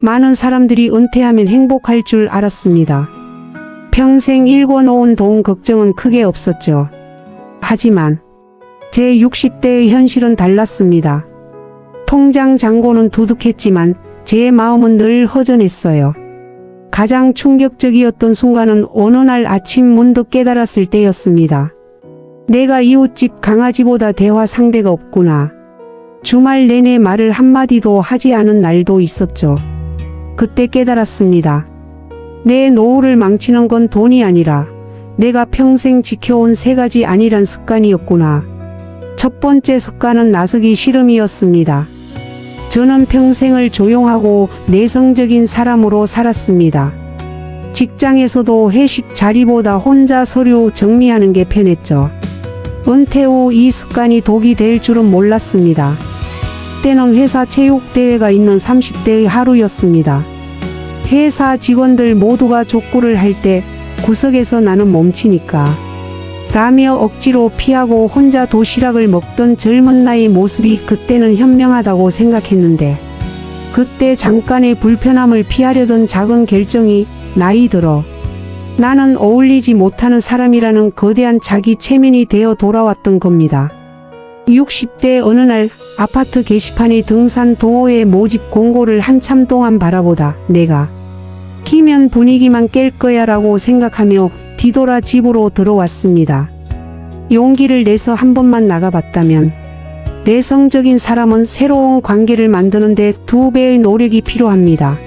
많은 사람들이 은퇴하면 행복할 줄 알았습니다. 평생 일궈놓은 돈 걱정은 크게 없었죠. 하지만 제 60대의 현실은 달랐습니다. 통장 잔고는 두둑했지만 제 마음은 늘 허전했어요. 가장 충격적이었던 순간은 어느 날 아침 문득 깨달았을 때였습니다. 내가 이웃집 강아지보다 대화 상대가 없구나. 주말 내내 말을 한마디도 하지 않은 날도 있었죠. 그때 깨달았습니다. 내 노후를 망치는 건 돈이 아니라 내가 평생 지켜온 3가지 안일한 습관이었구나. 첫 번째 습관은 나서기 싫음이었습니다. 저는 평생을 조용하고 내성적인 사람으로 살았습니다. 직장에서도 회식 자리보다 혼자 서류 정리하는 게 편했죠. 은퇴 후 이 습관이 독이 될 줄은 몰랐습니다. 때는 회사 체육대회가 있는 30대의 하루였습니다. 회사 직원들 모두가 족구를 할 때 구석에서 나는 멈추니까 라며 억지로 피하고 혼자 도시락을 먹던 젊은 나의 모습이 그때는 현명하다고 생각했는데, 그때 잠깐의 불편함을 피하려던 작은 결정이 나이 들어 나는 어울리지 못하는 사람이라는 거대한 자기 체면이 되어 돌아왔던 겁니다. 60대 어느 날 아파트 게시판에 등산 동호회 모집 공고를 한참 동안 바라보다 내가 키면 분위기만 깰 거야 라고 생각하며 뒤돌아 집으로 들어왔습니다. 용기를 내서 한 번만 나가봤다면. 내성적인 사람은 새로운 관계를 만드는데 2배의 노력이 필요합니다.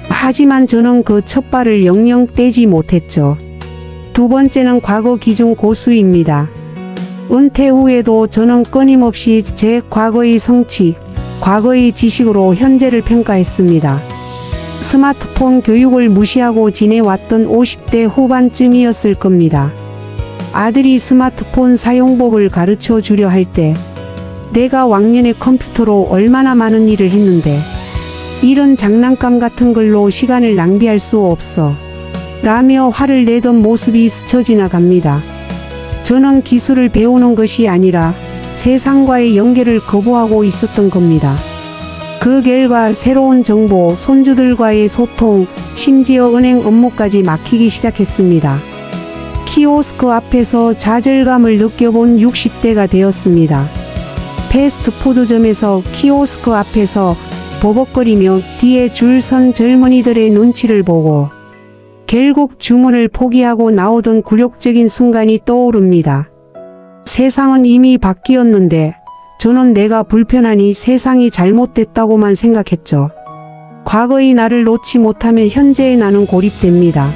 하지만 저는 그 첫 발을 영영 떼지 못했죠. 두 번째는 과거 기준 고수입니다. 은퇴 후에도 저는 끊임없이 제 과거의 성취, 과거의 지식으로 현재를 평가했습니다. 스마트폰 교육을 무시하고 지내왔던 50대 후반쯤이었을 겁니다. 아들이 스마트폰 사용법을 가르쳐 주려 할 때 내가 왕년에 컴퓨터로 얼마나 많은 일을 했는데 이런 장난감 같은 걸로 시간을 낭비할 수 없어 라며 화를 내던 모습이 스쳐 지나갑니다. 저는 기술을 배우는 것이 아니라 세상과의 연결을 거부하고 있었던 겁니다. 그 결과 새로운 정보, 손주들과의 소통, 심지어 은행 업무까지 막히기 시작했습니다. 키오스크 앞에서 좌절감을 느껴본 60대가 되었습니다. 패스트푸드점에서 키오스크 앞에서 버벅거리며 뒤에 줄 선 젊은이들의 눈치를 보고 결국 주문을 포기하고 나오던 굴욕적인 순간이 떠오릅니다. 세상은 이미 바뀌었는데 저는 내가 불편하니 세상이 잘못됐다고만 생각했죠. 과거의 나를 놓지 못하면 현재의 나는 고립됩니다.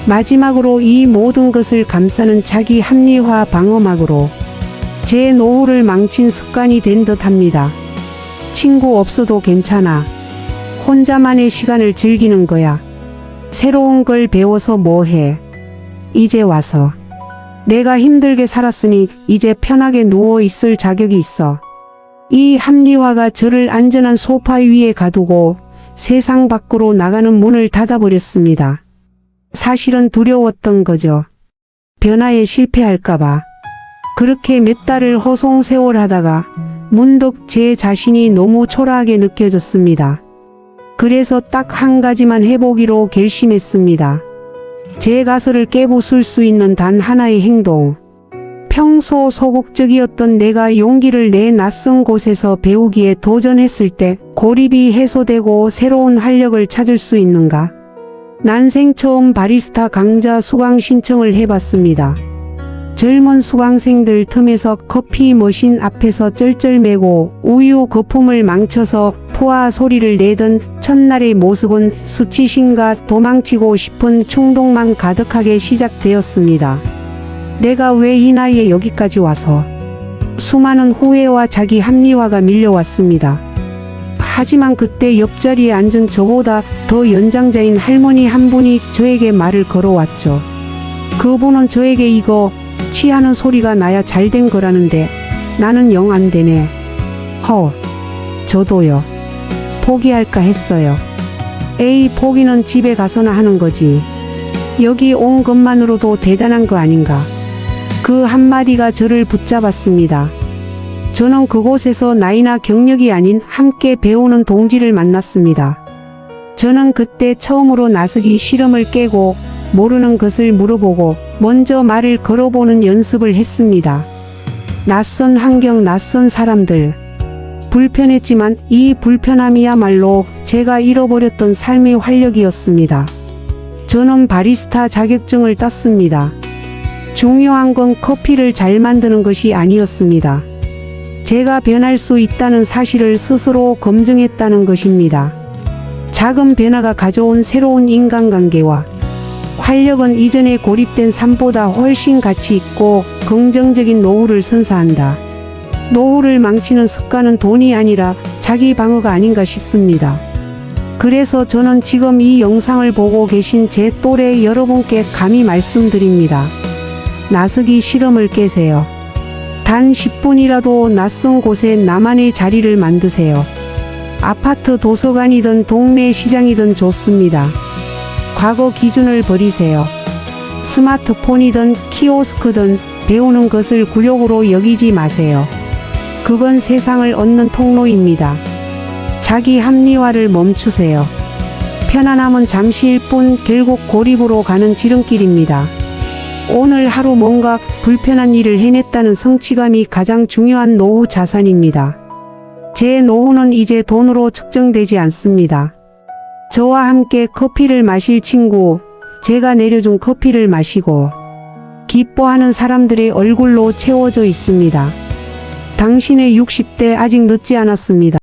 마지막으로 이 모든 것을 감싸는 자기 합리화 방어막으로 제 노후를 망친 습관이 된 듯합니다. 친구 없어도 괜찮아. 혼자만의 시간을 즐기는 거야. 새로운 걸 배워서 뭐해. 이제 와서. 내가 힘들게 살았으니 이제 편하게 누워 있을 자격이 있어. 이 합리화가 저를 안전한 소파 위에 가두고 세상 밖으로 나가는 문을 닫아버렸습니다. 사실은 두려웠던 거죠. 변화에 실패할까봐. 그렇게 몇 달을 허송세월하다가 문득 제 자신이 너무 초라하게 느껴졌습니다. 그래서 딱 한 가지만 해보기로 결심했습니다. 제 가설을 깨부술 수 있는 단 하나의 행동. 평소 소극적이었던 내가 용기를 내 낯선 곳에서 배우기에 도전했을 때 고립이 해소되고 새로운 활력을 찾을 수 있는가? 난생 처음 바리스타 강좌 수강 신청을 해봤습니다. 젊은 수강생들 틈에서 커피 머신 앞에서 쩔쩔매고 우유 거품을 망쳐서 푸아 소리를 내던 첫날의 모습은 수치심과 도망치고 싶은 충동만 가득하게 시작되었습니다. 내가 왜 이 나이에 여기까지 와서. 수많은 후회와 자기 합리화가 밀려왔습니다. 하지만 그때 옆자리에 앉은 저보다 더 연장자인 할머니 한 분이 저에게 말을 걸어왔죠. 그분은 저에게 이거 치하는 소리가 나야 잘된 거라는데 나는 영 안 되네. 저도요. 포기할까 했어요. 에이, 포기는 집에 가서나 하는 거지. 여기 온 것만으로도 대단한 거 아닌가. 그 한마디가 저를 붙잡았습니다. 저는 그곳에서 나이나 경력이 아닌 함께 배우는 동지를 만났습니다. 저는 그때 처음으로 나서기 실험을 깨고 모르는 것을 물어보고 먼저 말을 걸어보는 연습을 했습니다. 낯선 환경, 낯선 사람들. 불편했지만 이 불편함이야말로 제가 잃어버렸던 삶의 활력이었습니다. 저는 바리스타 자격증을 땄습니다. 중요한 건 커피를 잘 만드는 것이 아니었습니다. 제가 변할 수 있다는 사실을 스스로 검증했다는 것입니다. 작은 변화가 가져온 새로운 인간관계와 활력은 이전에 고립된 삶보다 훨씬 가치 있고 긍정적인 노후를 선사한다. 노후를 망치는 습관은 돈이 아니라 자기 방어가 아닌가 싶습니다. 그래서 저는 지금 이 영상을 보고 계신 제 또래 여러분께 감히 말씀드립니다. 나서기 실험을 깨세요. 단 10분이라도 낯선 곳에 나만의 자리를 만드세요. 아파트 도서관이든 동네 시장이든 좋습니다. 과거 기준을 버리세요. 스마트폰이든 키오스크든 배우는 것을 굴욕으로 여기지 마세요. 그건 세상을 얻는 통로입니다. 자기 합리화를 멈추세요. 편안함은 잠시일 뿐 결국 고립으로 가는 지름길입니다. 오늘 하루 뭔가 불편한 일을 해냈다는 성취감이 가장 중요한 노후 자산입니다. 제 노후는 이제 돈으로 측정되지 않습니다. 저와 함께 커피를 마실 친구, 제가 내려준 커피를 마시고 기뻐하는 사람들의 얼굴로 채워져 있습니다. 당신의 60대 아직 늦지 않았습니다.